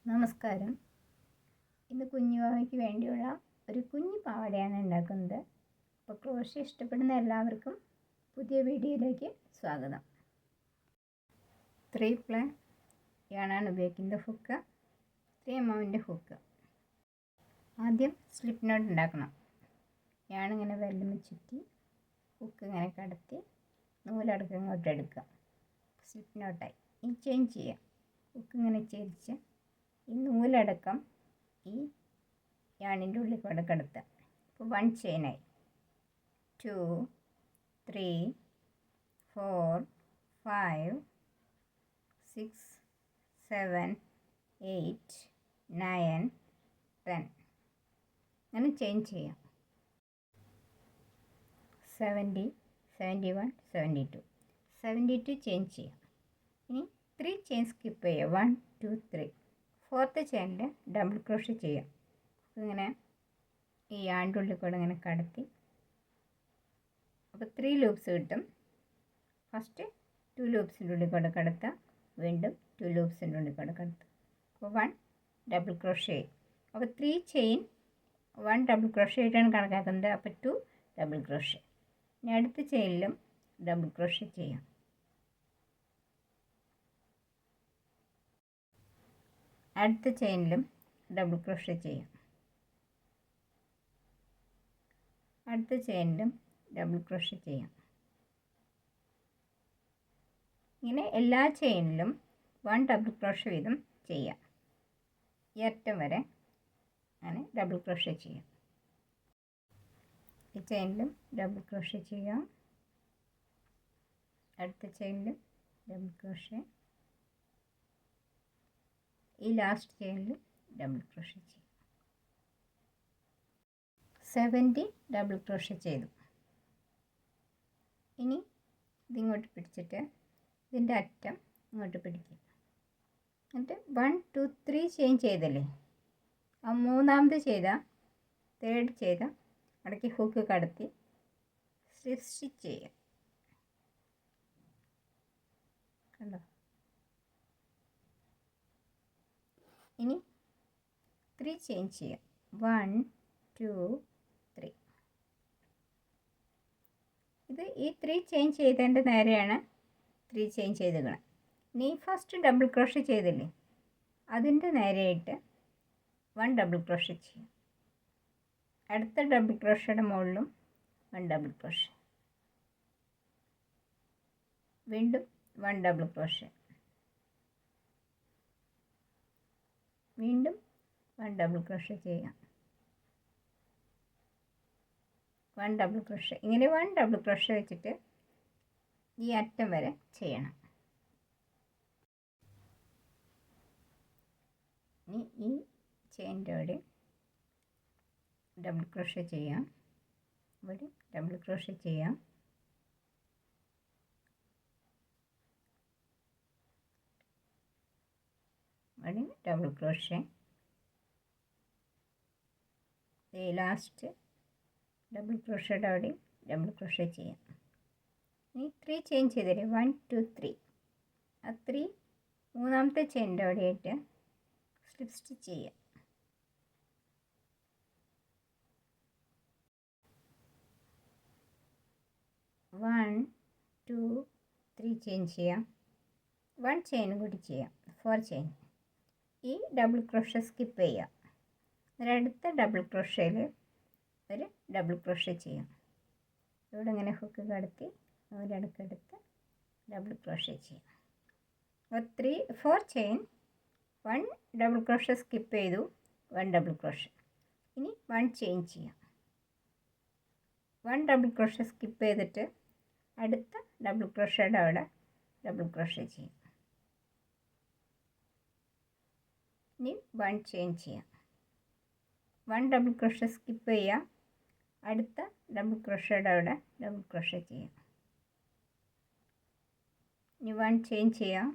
നമസ്കാരം. ഇന്ന് കുഞ്ഞുവാവയ്ക്ക് വേണ്ടിയുള്ള ഒരു കുഞ്ഞു പാവാടയാണ് ഉണ്ടാക്കുന്നത്. അപ്പോൾ ക്രോഷ്യ ഇഷ്ടപ്പെടുന്ന എല്ലാവർക്കും പുതിയ വീഡിയോയിലേക്ക് സ്വാഗതം. 3 പ്ലേ യാണാണ് ഉപയോഗിക്കുന്നത്. Hook 3 mm hook. ആദ്യം സ്ലിപ്പ് നോട്ട് ഉണ്ടാക്കണം. ഞാനിങ്ങനെ വെല്ലുമ്മ ചുറ്റി ഹുക്ക് ഇങ്ങനെ കടത്തി നൂലടക്കം ഇങ്ങോട്ട് എടുക്കുക. സ്ലിപ്പ് നോട്ടായി. ഇനി ചേഞ്ച് ചെയ്യാം. ഹുക്ക് ഇങ്ങനെ ചേരിച്ച് ഈ നൂലടക്കം ഈ യാണിൻ്റെ ഉള്ളിൽ കൂടെ കിടത്തുക. ഇപ്പോൾ 1 ചെയിനായി. 2 3 4 5 6 7 8 9 10 അങ്ങനെ ചേഞ്ച് ചെയ്യാം. 70 71 72 72 ചേഞ്ച് ചെയ്യാം. ഇനി 3 ചെയിൻ സ്കിപ്പ് ചെയ്യുക. 1 2 3 4th ചെയിനിൽ ഡബിൾ ക്രോഷ്യ ചെയ്യാം. ഇങ്ങനെ ഈ യാണിൻ്റെ ഉള്ളിൽ കൂടെ ഇങ്ങനെ കടത്തി അപ്പോൾ 3 ലൂപ്സ് കിട്ടും. ഫസ്റ്റ് 2 ലൂപ്സിൻ്റെ ഉള്ളിൽ കൂടെ കടത്തുക, വീണ്ടും 2 ലൂപ്സിൻ്റെ ഉള്ളിൽ കൂടെ കടത്തുക. അപ്പോൾ 1 ഡബിൾ ക്രോഷ്യ. അപ്പോൾ 3 ചെയിൻ 1 ഡബിൾ ക്രോഷ്യ ആയിട്ടാണ് കണക്കാക്കുന്നത്. അപ്പോൾ 2 ഡബിൾ ക്രോഷ്യ. ഇനി അടുത്ത ചെയിനിലും ഡബിൾ ക്രോഷ്യ ചെയ്യാം. അടുത്ത ചെയിനിലും ഡബിൾ ക്രോഷ്യ ചെയ്യാം. അടുത്ത ചെയിനിലും ഡബിൾ ക്രോഷ്യ ചെയ്യാം. ഇങ്ങനെ എല്ലാ ചെയിനിലും 1 ഡബിൾ ക്രോഷ്യ വീതം ചെയ്യാം. ഈ അറ്റം വരെ അങ്ങനെ ഡബിൾ ക്രോഷ്യ ചെയ്യാം. ഈ ചെയിനിലും ഡബിൾ ക്രോഷ്യ ചെയ്യാം. അടുത്ത ചെയിനിലും ഡബിൾ ക്രോഷ്യ. ഈ ലാസ്റ്റ് ചെയിനിൽ ഡബിൾ ക്രോഷ്യ ചെയ്യും. 70 ഡബിൾ ക്രോഷ്യ ചെയ്തു. ഇനി ഇതിങ്ങോട്ട് പിടിച്ചിട്ട് ഇതിൻ്റെ അറ്റം ഇങ്ങോട്ട് പിടിക്കുക. എന്നിട്ട് 1 2 3 ചെയിൻ ചെയ്തല്ലേ, ആ മൂന്നാമത് ചെയ്ത തേർഡ് ചെയ്ത ഇടയ്ക്ക് ഹുക്ക് കടത്തി സ്ലിപ്പ് സ്റ്റിച്ച് ചെയ്യുക. കണ്ടോ? ഇനി 3 ചെയിൻ ചെയ്യാം. 1 2 3. ഇത് ഈ 3 ചെയിൻ ചെയ്തതിൻ്റെ നേരെയാണ് 3 ചെയിൻ ചെയ്തേക്കണം. ഇനി ഫസ്റ്റ് ഡബിൾ ക്രോഷ്യ ചെയ്തില്ലേ, അതിൻ്റെ നേരെയായിട്ട് 1 ഡബിൾ ക്രോഷ്യ ചെയ്യും. അടുത്ത ഡബിൾ ക്രോഷ്യയുടെ മുകളിലും 1 ഡബിൾ ക്രോഷ്യ. വീണ്ടും 1 ഡബിൾ ക്രോഷ്യ. വീണ്ടും 1 ഡബിൾ ക്രോഷ്യ ചെയ്യാം. 1 ഡബിൾ ക്രോഷ്യ. ഇങ്ങനെ 1 ഡബിൾ ക്രോഷ്യ വെച്ചിട്ട് ഈ അറ്റം വരെ ചെയ്യണം. ഇനി ഈ ചെയിൻ്റെ അവിടെ ഡബിൾ ക്രോഷ്യ ചെയ്യാം. ഇവിടെ ഡബിൾ ക്രോഷ്യ ചെയ്യാം. ഇവിടെ ഡബിൾ ക്രോഷ്യ. ഈ ലാസ്റ്റ് ഡബിൾ ക്രോഷ്യയുടെ അവിടെ ഡബിൾ ക്രോഷ്യ ചെയ്യാം. ഇനി 3 ചെയിൻ ചെയ്തേരെ. 1 2 3. ആ 3 മൂന്നാമത്തെ ചെയിൻ്റെ അവിടെയായിട്ട് സ്ലിപ്പ് സ്റ്റിച്ച് ചെയ്യാം. വൺ 2 3 ചെയിൻ ചെയ്യാം. 1 ചെയിനും കൂടി ചെയ്യാം. 4 ചെയിൻ. ഈ ഡബിൾ ക്രോഷ്യ സ്കിപ്പ് ചെയ്യുക. അടുത്ത ഡബിൾ ക്രോഷ്യയിൽ ഒരു ഡബിൾ ക്രോഷ്യ ചെയ്യാം. ഇവിടെ ഇങ്ങനെ ഹുക്ക് കടത്തി ഒരടുക്കെടുത്ത് ഡബിൾ ക്രോഷ്യ ചെയ്യാം. അപ്പോൾ 4 ചെയിൻ 1 ഡബിൾ ക്രോഷ്യ സ്കിപ്പ് ചെയ്തു, 1 ഡബിൾ ക്രോഷ്യ. ഇനി 1 ചെയിൻ ചെയ്യാം. 1 ഡബിൾ ക്രോഷ്യ സ്കിപ്പ് ചെയ്തിട്ട് അടുത്ത ഡബിൾ ക്രോഷ്യയുടെ അവിടെ ഡബിൾ ക്രോഷ്യ ചെയ്യാം. ഇനി 1 ചെയിൻ ചെയ്യാം. 1 ഡബിൾ ക്രോഷ്യ സ്കിപ്പ് ചെയ്യുക, അടുത്ത ഡബിൾ ക്രോഷ്യയുടെ അവിടെ ഡബിൾ ക്രോഷ്യ ചെയ്യാം. ഇനി 1 ചെയിൻ ചെയ്യാം.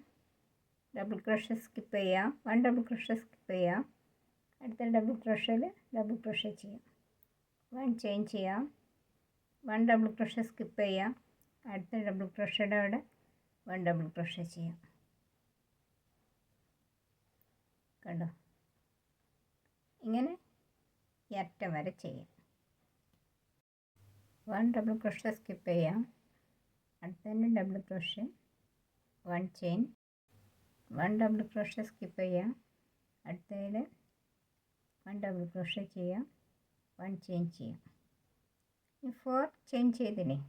ഡബിൾ ക്രോഷ്യ സ്കിപ്പ് ചെയ്യുക, 1 ഡബിൾ ക്രോഷ്യ സ്കിപ്പ് ചെയ്യുക, അടുത്ത ഡബിൾ ക്രോഷ്യയിൽ ഡബിൾ ക്രോഷ്യ ചെയ്യാം. 1 ചെയിൻ ചെയ്യാം. 1 ഡബിൾ ക്രോഷ്യ സ്കിപ്പ് ചെയ്യുക, അടുത്ത ഡബിൾ ക്രോഷ്യയുടെ അവിടെ 1 ഡബിൾ ക്രോഷ്യ ചെയ്യാം. കണ്ടോ? ഇങ്ങനെ ഈ അറ്റം വരെ ചെയ്യാം. 1 ഡബിൾ ക്രോഷ്യ സ്കിപ്പ് ചെയ്യാം. അടുത്തതിന് double crochet, 1 chain, 1 double crochet skip ചെയ്യാം. അടുത്തതിൽ 1 ഡബിൾ ക്രോഷ്യ ചെയ്യാം, 1 ചെയിൻ ചെയ്യാം. ഈ 4 ചെയിൻ ചെയ്തില്ലേ,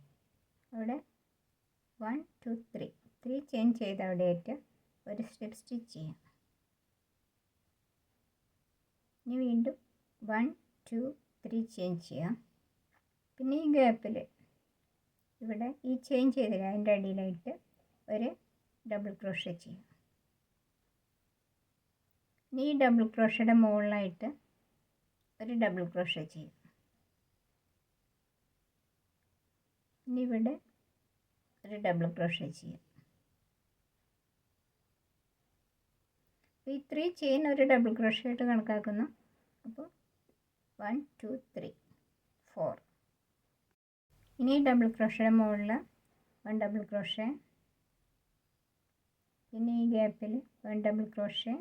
അവിടെ 1 2 3 ചെയിൻ ചെയ്ത് അവിടെയായിട്ട് ഒരു സ്റ്റെപ്പ് സ്റ്റിച്ച് ചെയ്യാം. ഇനി വീണ്ടും 1 2 3 ചെയിൻ ചെയ്യാം. പിന്നെ ഈ ഗ്യാപ്പിൽ ഇവിടെ ഈ ചെയിൻ ചെയ്തില്ല, അതിൻ്റെ അടിയിലായിട്ട് ഒരു ഡബിൾ ക്രോഷ്യ ചെയ്യാം. ഇനി ഈ ഡബിൾ ക്രോഷ്യയുടെ മുകളിലായിട്ട് ഒരു ഡബിൾ ക്രോഷ്യ ചെയ്യാം. ഇനി ഇവിടെ ഒരു ഡബിൾ ക്രോഷ്യ ചെയ്യാം. ഈ 3 ചെയിൻ ഒരു ഡബിൾ ക്രോഷ്യ ആയിട്ട് കണക്കാക്കുന്നു. അപ്പോൾ 1 2 3 4. ഇനി ഡബിൾ ക്രോഷ്യയുടെ മുകളിൽ 1 ഡബിൾ ക്രോഷ്യ, പിന്നെ ഈ ഗ്യാപ്പിൽ 1 ഡബിൾ ക്രോഷ്യ,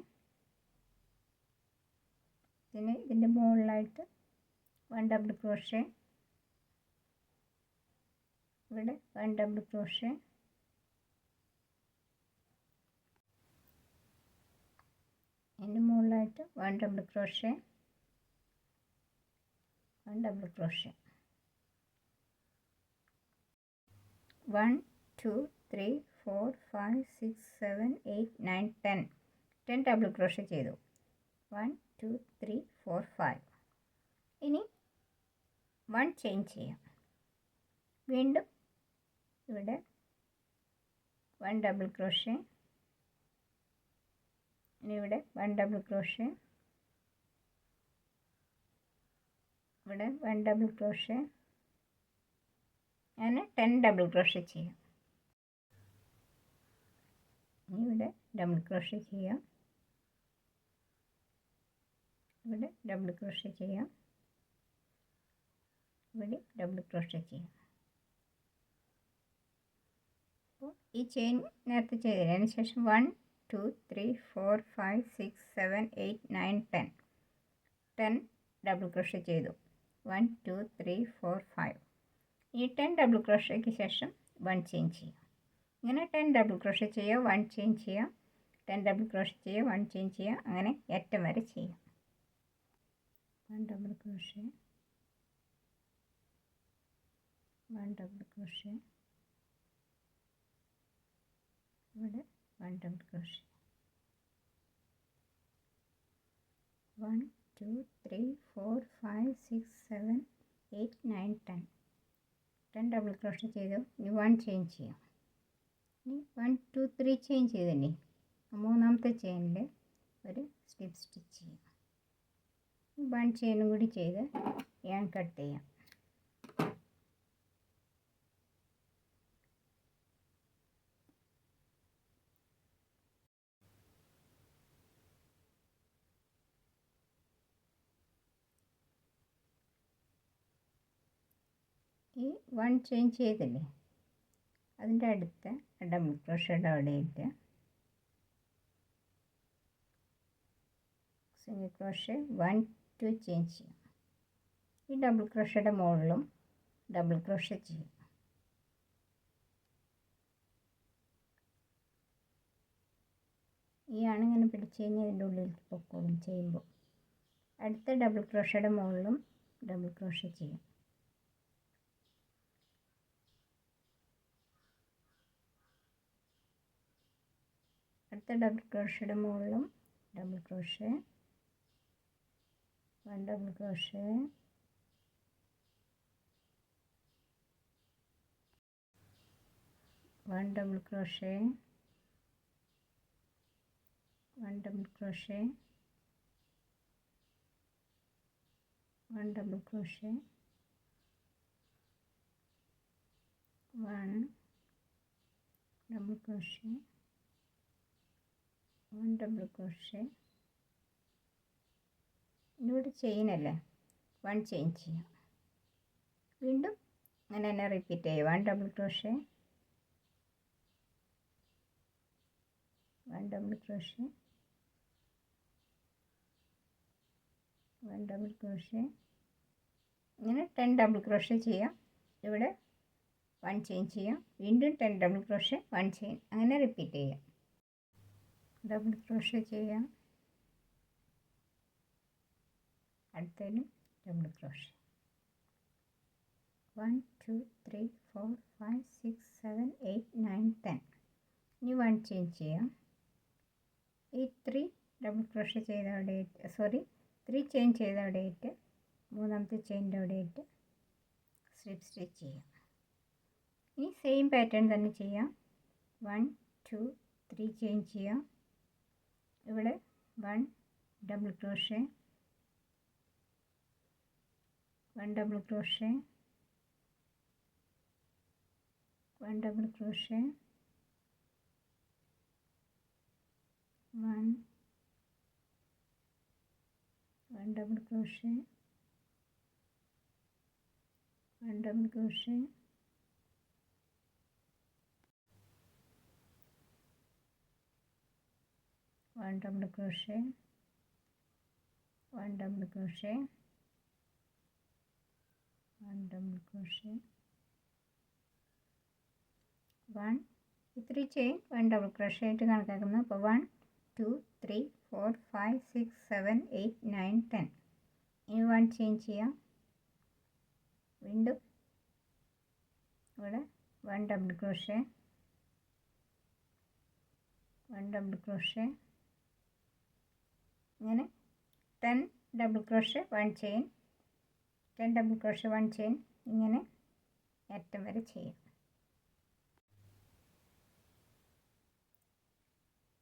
പിന്നെ ഇതിൻ്റെ മുകളിലായിട്ട് 1 ഡബിൾ ക്രോഷ്യ, ഇവിടെ 1 ഡബിൾ ക്രോഷ്യ, അതിൻ്റെ മുകളിലായിട്ട് 1 double crochet, 1 double crochet. 1 2 3 4 5 6 7 8 9 10 double crochet ചെയ്തു. 1 2 3 4 5. ഇനി 1 ചെയിൻ ചെയ്യാം. വീണ്ടും ഇവിടെ 1 ഡബിൾ ക്രോഷ്യ, ഇനി ഇവിടെ 1 ഡബിൾ ക്രോഷ്യ, ഇവിടെ 1 ഡബിൾ ക്രോഷ്യ, അങ്ങനെ 10 ഡബിൾ ക്രോഷ്യ ചെയ്യാം. ഇനി ഇവിടെ ഡബിൾ ക്രോഷ്യ ചെയ്യാം, ഇവിടെ ഡബിൾ ക്രോഷ്യ ചെയ്യാം, ഇവിടെ ഡബിൾ ക്രോഷ്യ ചെയ്യാം. അപ്പോൾ ഈ ചെയിൻ നേരത്തെ ചെയ്തതിന് ശേഷം 1 2 3 4 5 6 7 8 9 10 ഡബിൾ ക്രോഷ്യ ചെയ്തു. 1 2 3 4 5. ഈ 10 ഡബിൾ ക്രോഷ്യയ്ക്ക് ശേഷം 1 ചെയിൻ ചെയ്യാം. ഇങ്ങനെ 10 ഡബിൾ ക്രോഷ്യ ചെയ്യുക, 1 ചെയിൻ ചെയ്യുക, 10 ഡബിൾ ക്രോഷ്യ ചെയ്യുക, 1 ചെയിൻ ചെയ്യുക, അങ്ങനെ അറ്റം വരെ ചെയ്യാം. 1 ഡബിൾ ക്രോഷ്യ, 1 ഡബിൾ ക്രോഷ്യ, ഇവിടെ 1 ഡബിൾ ക്രോഷ്യ, 1 2 3 4 5 6 7 8 9 10 ഡബിൾ ക്രോഷ്യ ചെയ്തു. ഇനി 1 ചെയിൻ ചെയ്യാം. ഇനി 1 2 3 ചെയിൻ ചെയ്തില്ലേ, മൂന്നാമത്തെ ചെയിനിൽ ഒരു സ്ലിപ്പ് സ്റ്റിച്ച് ചെയ്യാം. 1 ചെയിനും കൂടി ചെയ്ത് ഞാൻ കട്ട് ചെയ്യാം. ഈ 1 ചെയിൻ ചെയ്തില്ലേ, അതിൻ്റെ അടുത്ത ഡബിൾ ക്രോഷ്യയുടെ അവിടെയിട്ട് സിംഗിൾ ക്രോഷ്യ 1 2 ചെയിൻ ചെയ്യാം. ഈ ഡബിൾ ക്രോഷ്യയുടെ മുകളിലും ഡബിൾ ക്രോഷ്യ ചെയ്യും. ഈ ആണിങ്ങനെ പിടിച്ച് കഴിഞ്ഞാൽ ഇതിൻ്റെ ഉള്ളിലേക്ക് പൊക്കോളും ചെയ്യുമ്പോൾ. അടുത്ത ഡബിൾ ക്രോഷ്യയുടെ മുകളിലും ഡബിൾ ക്രോഷ്യ ചെയ്യും. അടുത്ത ഡബിൾ ക്രോഷ്യയുടെ മുകളിലും double crochet, 1 double crochet, 1 double crochet, 1 double crochet, 1 double crochet, 1 double crochet, 1 double crochet. ഇവിടെ ചെയിനല്ലേ, 1 ചെയിൻ ചെയ്യാം. വീണ്ടും അങ്ങനെ തന്നെ റിപ്പീറ്റ് ചെയ്യുക. 1 double crochet, 1 double crochet, 1 double crochet. ഇങ്ങനെ 10 ഡബിൾ ക്രോഷേ ചെയ്യാം. ഇവിടെ 1 ചെയിൻ ചെയ്യാം. വീണ്ടും 10 ഡബിൾ ക്രോഷേ, 1 ചെയിൻ, അങ്ങനെ റിപ്പീറ്റ് ചെയ്യാം. ഡബിൾ ക്രോഷേ ചെയ്യാം. അടുത്തതിലും ഡബിൾ ക്രോഷേ. 1 2 3 4 5 6 7 8 9 10. ഇനി 1 ചെയിൻ ചെയ്യാം. ഈ 3 ഡബിൾ ക്രോഷേ ചെയ്ത അവിടെ 3 ചെയിൻ ചെയ്ത അവിടെയിട്ട് മൂന്നാമത്തെ ചെയിൻ്റെ അവിടെയിട്ട് സ്ലിപ്പ് സ്റ്റിച്ച് ചെയ്യാം. ഇനി സെയിം പാറ്റേൺ തന്നെ ചെയ്യാം. 1 2 3 ചെയിൻ ചെയ്യാം. ഇവിടെ 1 double crochet, 1 double crochet, 1 double crochet, 1 double crochet, 1 double crochet, 1 double crochet, 1 double crochet, 1 double crochet, 1 3 chain 1 double crochet ആയിട്ട് കണക്കാക്കുന്നു. അപ്പോൾ 1 2 3 4 5 6 7 8 9 10. ഇനി 1 ചെയിൻ ചെയ്യാം. വീണ്ടും ഇവിടെ 1 ഡബിൾ ക്രോഷേ, 1 ഡബിൾ ക്രോഷേ, ഇങ്ങനെ 10 double crochet, 1 chain, 10 double crochet, 1 chain, ഇങ്ങനെ അറ്റം വരെ ചെയ്യാം.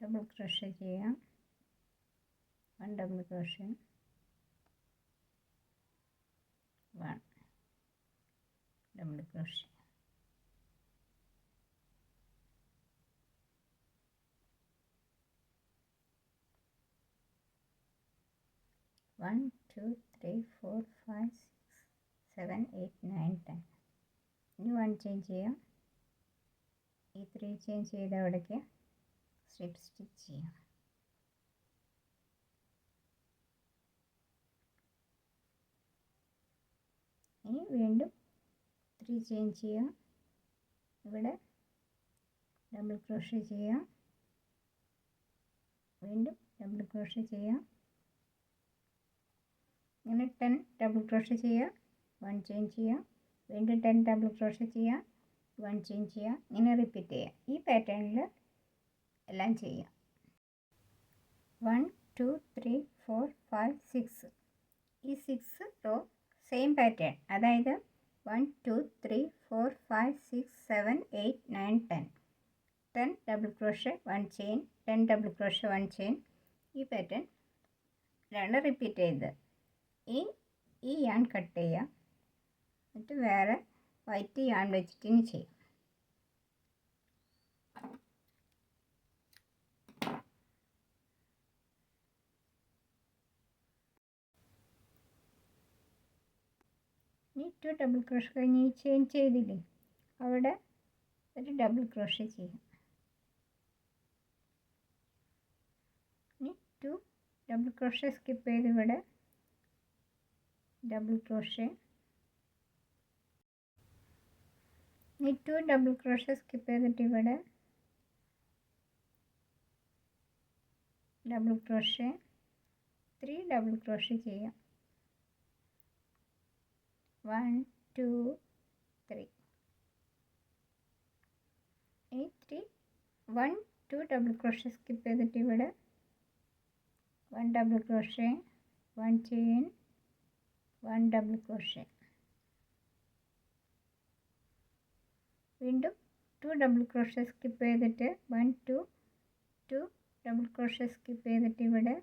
ഡബിൾ ക്രോഷേ ചെയ്യാം. 1 ഡബിൾ ക്രോഷേ, 1 ഡബിൾ ക്രോഷേ, 1 2 3 4 5 6 7 8 9 10. ഇനി 1 ചെയിൻ ചെയ്യാം. ഈ 3 ചെയിൻ ചെയ്ത അവിടേക്ക് സ്ലിപ്പ് സ്റ്റിച്ച് ചെയ്യാം. ഇനി വീണ്ടും 3 ചെയിൻ ചെയ്യാം. ഇവിടെ ഡബിൾ ക്രോഷേ ചെയ്യാം. വീണ്ടും ഡബിൾ ക്രോഷേ ചെയ്യാം. ഇങ്ങനെ 10 ഡബിൾ ക്രോഷേ ചെയ്യാം, 1 ചെയിൻ ചെയ്യാം. വീണ്ടും 10 ഡബിൾ ക്രോഷേ ചെയ്യാം, 1 ചെയിൻ ചെയ്യാം. ഇങ്ങനെ റിപ്പീറ്റ് ചെയ്യാം. ഈ പാറ്റേണിൽ എല്ലാം ചെയ്യാം. 1 2 3 4 5 6. ഈ 6 റോ സെയിം പാറ്റേൺ, അതായത് 1 2 3 4 5 6 7 8 9 10. 10 double crochet, 1 chain, 10 double crochet, 1 chain. ഈ പാറ്റേൺ രണ്ട് റിപ്പീറ്റ് ചെയ്ത് ഈ യാൺ കട്ട് ചെയ്യാം. എന്നിട്ട് വേറെ വൈറ്റ് യാൺ വെച്ചിട്ട് ഇനി ചെയ്യാം. ഇനി 2 ഡബിൾ ക്രോഷേ കഴിഞ്ഞ് ഈ ചെയിൻ ചെയ്തില്ലേ, അവിടെ ഒരു ഡബിൾ ക്രോഷേ ചെയ്യാം. ഇനി 2 ഡബിൾ ക്രോഷേ സ്കിപ്പ് ചെയ്ത് ഇവിടെ ഡബിൾ ക്രോഷേ. ഇനി 2 ഡബിൾ ക്രോഷേ സ്കിപ്പ് ചെയ്തിട്ട് ഇവിടെ ഡബിൾ ക്രോഷേ, 3 ഡബിൾ ക്രോഷേ ചെയ്യാം. 1 2 3. ഈ 1 2 ഡബിൾ ക്രോഷേ സ്കിപ്പ് ചെയ്തിട്ട് ഇവിടെ 1 double crochet, 1 chain, 1 double crochet. വീണ്ടും 2 ഡബിൾ ക്രോഷേ സ്കിപ്പ് ചെയ്തിട്ട് 1 2 ഡബിൾ ക്രോഷേ സ്കിപ്പ് ചെയ്തിട്ട് ഇവിടെ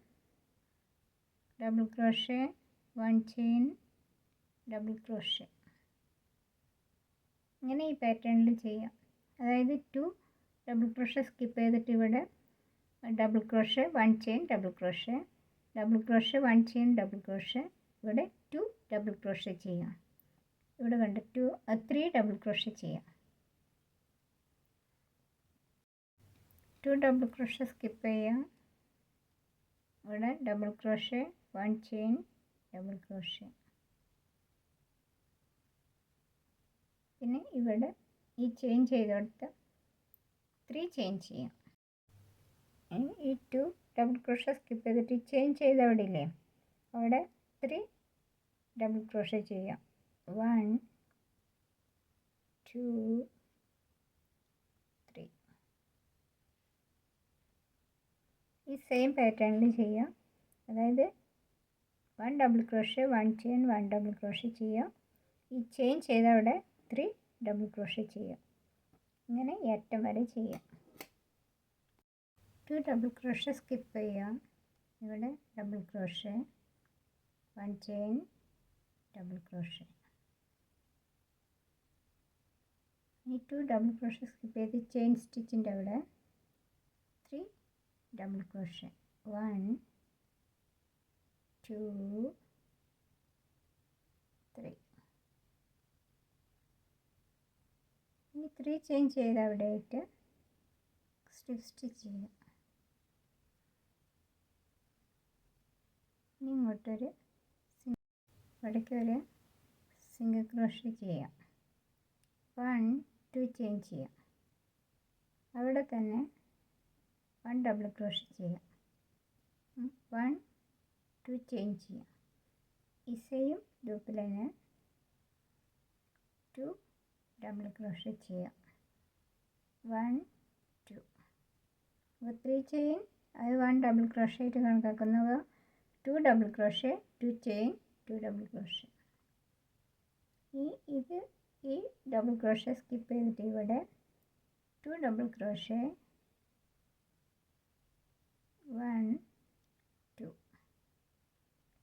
double crochet, 1 chain, double crochet. ഇങ്ങനെ ഈ പാറ്റേണിൽ ചെയ്യാം. അതായത് 2 ഡബിൾ ക്രോഷേ സ്കിപ്പ് ചെയ്തിട്ട് ഇവിടെ double crochet, 1 chain, double crochet, double crochet, 1 chain, double crochet. ഇവിടെ 2 ഡബിൾ ക്രോഷേ ചെയ്യാം. ഇവിടെ കണ്ട് 3 ഡബിൾ ക്രോഷേ ചെയ്യാം. 2 ഡബിൾ ക്രോഷേ സ്കിപ്പ് ചെയ്യാം. ഇവിടെ double crochet, 1 chain, double crochet. പിന്നെ ഇവിടെ ഈ ചെയിൻ ചെയ്തെടുത്ത് 3 ചെയിൻ ചെയ്യാം. ഈ 2 ഡബിൾ ക്രോഷ്യ സ്കിപ്പ് ചെയ്തിട്ട് ചെയിൻ ചെയ്ത് അവിടെ ഇല്ലേ അവിടെ 3 ഡബിൾ ക്രോഷ്യ ചെയ്യാം. 1 2 3. ഈ സെയിം പാറ്റേണിൽ ചെയ്യാം. അതായത് 1 double crochet 1 chain 1 double crochet ചെയ്യാം. ഈ ചെയിൻ ചെയ്ത അവിടെ 3 ഡബിൾ ക്രോഷ്യ ചെയ്യാം. ഇങ്ങനെ ഈ അറ്റം വരെ ചെയ്യാം. 2 ഡബിൾ ക്രോഷ്യ സ്കിപ്പ് ചെയ്യാം. ഇവിടെ double crochet 1 chain double crochet. ഈ 2 ഡബിൾ ക്രോഷ്യ സ്കിപ്പ് ചെയ്ത് ചെയിൻ സ്റ്റിച്ചിൻ്റെ അവിടെ 3 ഡബിൾ ക്രോഷ്യ. 1 2 3. ഇനി 3 ചെയിൻ ചെയ്ത് അവിടെയായിട്ട് സ്ട്രിപ്പ് സ്റ്റിച്ച് ചെയ്യാം. ഇനി ഇങ്ങോട്ടൊരു ഇവിടേക്കൊരു സിംഗിൾ ക്രോഷ്യ ചെയ്യാം. 1 2 ചെയിൻ ചെയ്യാം. അവിടെ തന്നെ 1 ഡബിൾ ക്രോഷ്യ ചെയ്യാം. 1 2 ചെയിൻ ചെയ്യാം. ഈ സെയിം ലൂപ്പിൽ തന്നെ 2 ഡബിൾ ക്രോഷ്യ ചെയ്യാം. 1 2. അപ്പോൾ 3 ചെയിൻ അത് 1 ഡബിൾ ക്രോഷ്യ ആയിട്ട് കണക്കാക്കുന്നത്. 2 double crochet 2 chain 2 double crochet. ഈ ഡബിൾ ക്രോഷ്യ സ്കിപ്പ് ചെയ്തിട്ട് ഇവിടെ 2 ഡബിൾ ക്രോഷ്യ 1 2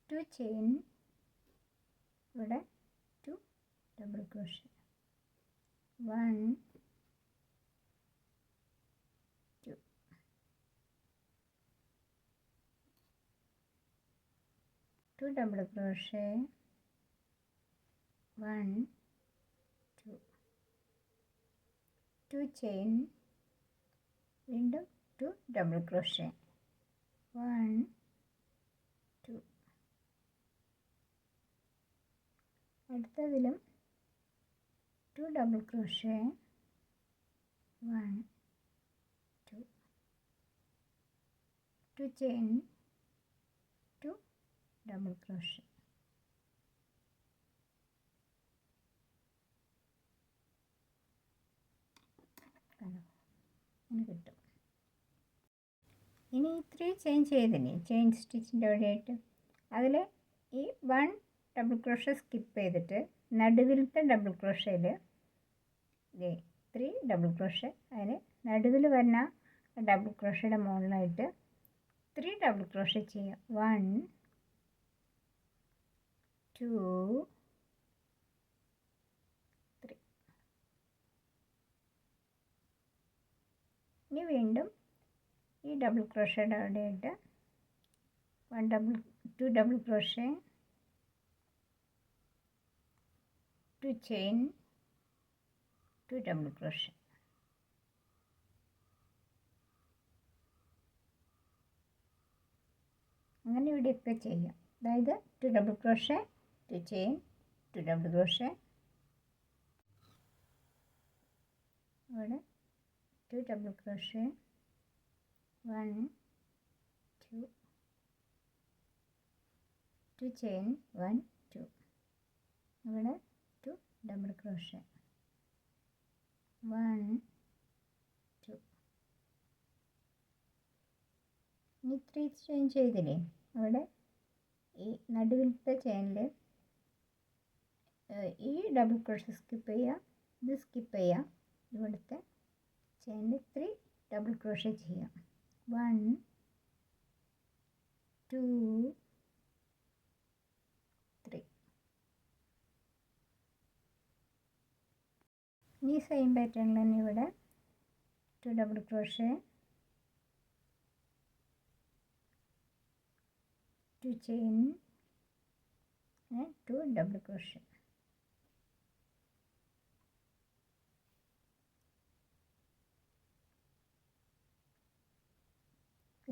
2 ചെയിൻ ഇവിടെ 2 double crochet 1 2 2 double crochet 1 2 2 chain വീണ്ടും 2 double crochet 1 2. അടുത്തതിലും 2 double crochet 1 2 2 chain 2 double crochet. അങ്ങനെ കിട്ടും. ഇനി 3 ചെയിൻ ചെയ്തില്ലേ ചെയിൻ സ്റ്റിച്ചിൻ്റെ അവിടെയായിട്ട് അതിൽ ഈ 1 ഡബിൾ ക്രോഷ്യ സ്കിപ്പ് ചെയ്തിട്ട് നടുവിലത്തെ ഡബിൾ ക്രോഷ്യയിൽ 3 ഡബിൾ ക്രോഷ്യ അതിന് നടുവിൽ വരുന്ന ഡബിൾ ക്രോഷ്യയുടെ മുകളിലായിട്ട് 3 ഡബിൾ ക്രോഷ്യ ചെയ്യുക. 1 2 3. ഇനി വീണ്ടും ഈ ഡബിൾ ക്രോഷ്യയുടെ അവിടെയായിട്ട് 2 double crochet 2 chain 2 double crochet. അങ്ങനെ ഇവിടെയൊക്കെ ചെയ്യാം. അതായത് 2 double crochet 2 chain 2 double crochet. ഇവിടെ 2 ഡബിൾ ക്രോഷ്യ 1 2 2 ചെയിൻ 1 2. ഇവിടെ 2 ഡബിൾ ക്രോഷ്യ 1 2. ഇനി 3 ചെയിൻ ചെയ്തില്ലേ അവിടെ ഈ നടുവിലത്തെ ചെയിനിൽ ഈ ഡബിൾ ക്രോഷ്യ സ്കിപ്പ് ചെയ്യുക. ഇത് സ്കിപ്പ് ചെയ്യുക. ഇവിടുത്തെ ചെയിനിൽ 3 ഡബിൾ ക്രോഷ്യ ചെയ്യാം. 1 2 3. ഈ സെയിം പാറ്റേണിൽ തന്നെ ഇവിടെ 2 double crochet 2 chain 2 double crochet.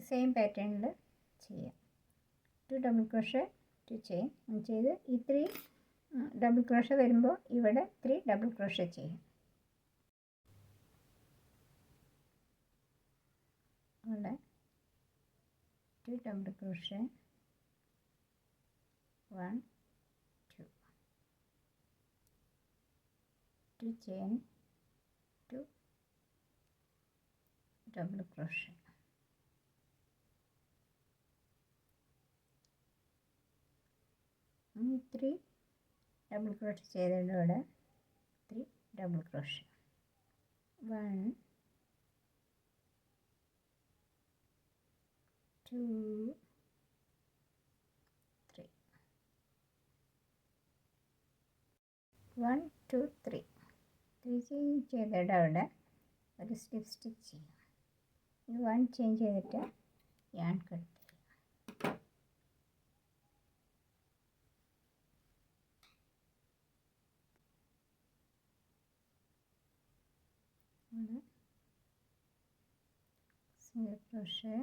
Same പാറ്റേണിൽ ചെയ്യാം. 2 ഡബിൾ ക്രോഷ്യ 2 ചെയിൻ ചെയ്ത് ഈ 3 ഡബിൾ ക്രോഷ വരുമ്പോൾ ഇവിടെ 3 ഡബിൾ ക്രോഷ ചെയ്യും. ഇവിടെ 2 double crochet 1 2 2 chain 2 double crochet 3 double crochet ചെയ്തതിൻ്റെ ഇവിടെ 3 ഡബിൾ ക്രോഷ 1 2 3 1 2 3 ചെയ്തിട്ട് അവിടെ ഒരു സ്ലിപ്പ് സ്റ്റിച്ച് ചെയ്യാം. ഇത് 1 ചെയിൻ ചെയ്തിട്ട് യാൺ കട്ട് ചെയ്യാം. സിംഗിൾ ക്രോഷേ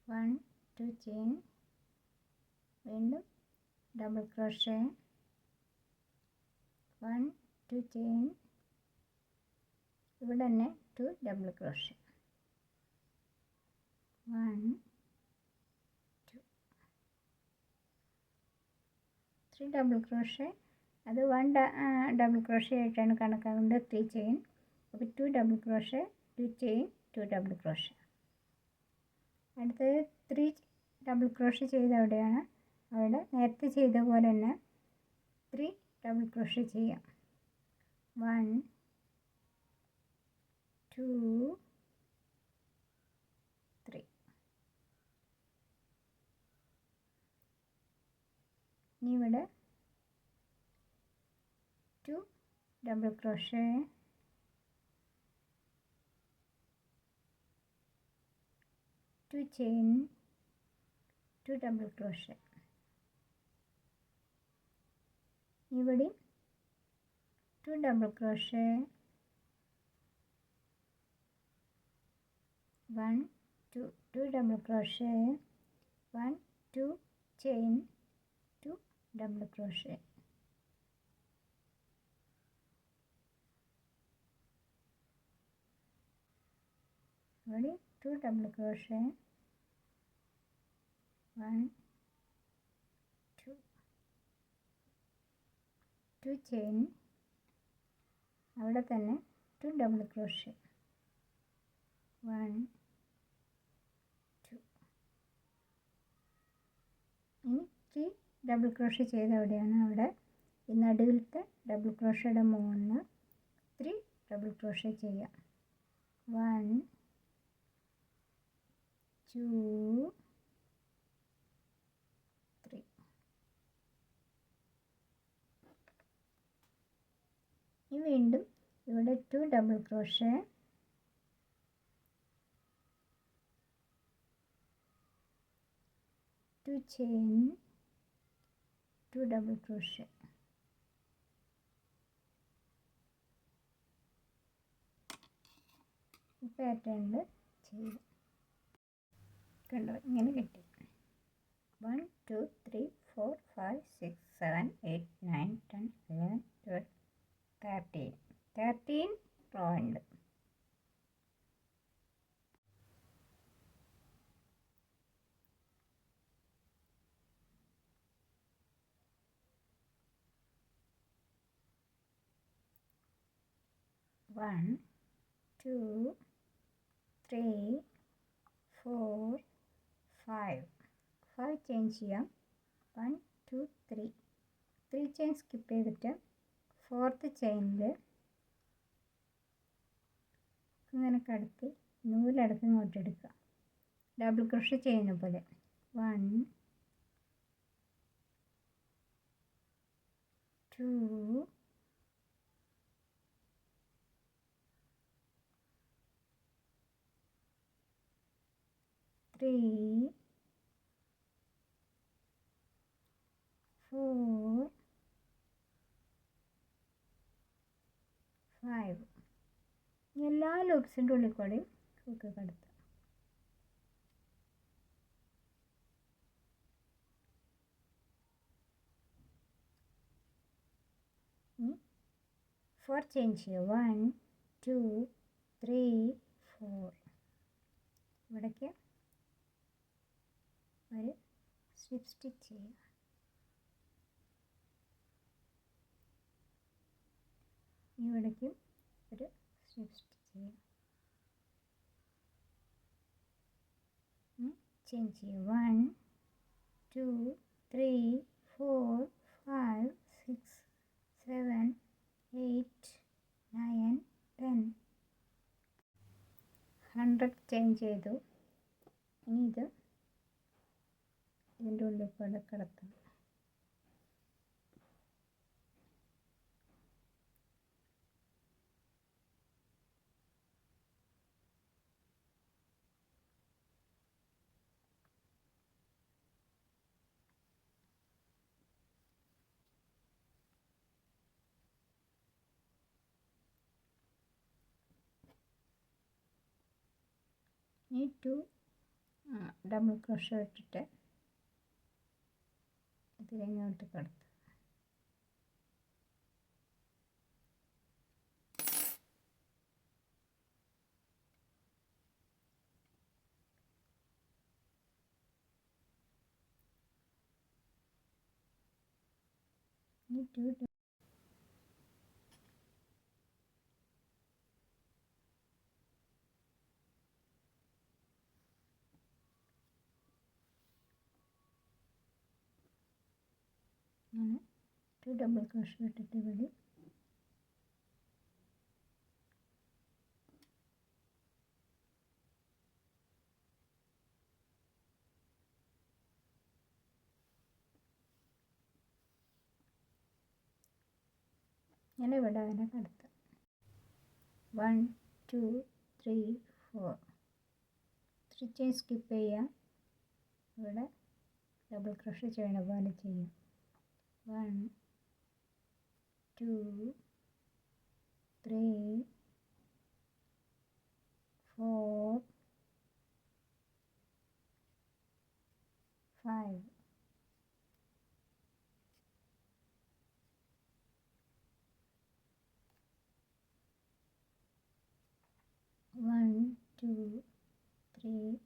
1 2 ചെയിൻ വീണ്ടും ഡബിൾ ക്രോഷേ 1 2 ചെയിൻ ഇവിടെ തന്നെ 2 ഡബിൾ ക്രോഷേ 1 2 3 ഡബിൾ ക്രോഷേ അത് 1 ഡബിൾ ക്രോഷേ ആയിട്ടാണ് കണക്കാക്കുന്നത്. 3 ചെയിൻ അപ്പോൾ 2 double crochet 2 chain 2 double crochet. അടുത്തത് 3 ഡബിൾ ക്രോഷേ ചെയ്ത് അവിടെയാണ് അവിടെ നേരത്തെ ചെയ്ത പോലെ തന്നെ 3 ഡബിൾ ക്രോഷേ ചെയ്യാം. 1 2 3 ഇനി ഇവിടെ 2 double crochet 2 chain 2 double crochet ഇവിടെ 2 double crochet 1 2 2 double crochet 1 2 chain 2 double crochet ഇവിടെ 2 ഡബിൾ ക്രോഷേ 1 2 2 ചെയിൻ അവിടെ തന്നെ 2 ഡബിൾ ക്രോഷേ 1 2 ഇനി 3 ഡബിൾ ക്രോഷേ ചെയ്ത് അവിടെയാണ് അവിടെ ഈ നടുവിലത്തെ ഡബിൾ ക്രോഷയുടെ മുകളിൽ 3 ഡബിൾ ക്രോഷേ ചെയ്യാം. 1 2 3 ഇനി വീണ്ടും ഇവിടെ 2 double crochet 2 chain 2 double crochet ഈ പാറ്റേണിൽ ചെയ്യും. കണ്ടോ ഇങ്ങനെ കിട്ടി. 1 2 3 4 5 6 7 8 9 10 11 12 13 റോ ഉണ്ട്. One, 2, 3, 4, 5 ചെയിൻ ചെയ്യാം. 1 2 3 ചെയിൻ സ്കിപ്പ് ചെയ്തിട്ട് 4th ചെയിനിൽ ഇങ്ങനെ കടത്തി നൂലടക്കം ഇങ്ങോട്ട് എടുക്കുക. ഡബിൾ ക്രോഷേ ചെയ്യുന്ന പോലെ 1 2 3 4 5 എല്ലാ ലൂപ്സിൻ്റെ ഉള്ളിൽ കൂടെയും ഹുക്ക് കടത്തുക. 4 ചെയിൻ ചെയ്യുക. 1 2 3 4. ഇവിടേക്ക് ഒരു സ്ലിപ്പ് സ്റ്റിച്ച് ചെയ്യുക. ഇവിടേക്കും ഒരു സ്ലിപ്പ് സ്റ്റിച്ച് ചെയ്യുക. ചെയിൻ ചെയ്യുക. 1 2 3 4 5 6 7 8 9 10. 100 ചെയിൻ ചെയ്തു. ഇനി ഇതിൻ്റെ ഉള്ളിൽ കൂടെ കിടത്തണം. ഇനി 2 ഡബിൾ ക്രോഷേ ഇട്ടിട്ട് ഇതിലിങ്ങോട്ട് കിടത്തുക. ഇനി 2 ഡബിൾ ക്രോഷേ ഇട്ടിട്ട് ഇവിടെ ഇങ്ങനെ ഇവിടെ അതിനെ കിടത്തുക. 1 2 3 4. 3 ചെയിൻ സ്കിപ്പ് ചെയ്യുക. ഇവിടെ ഡബിൾ ക്രോഷേ ചെയ്യണ പോലെ ചെയ്യും. 1 2 3 4 5. 1 2 3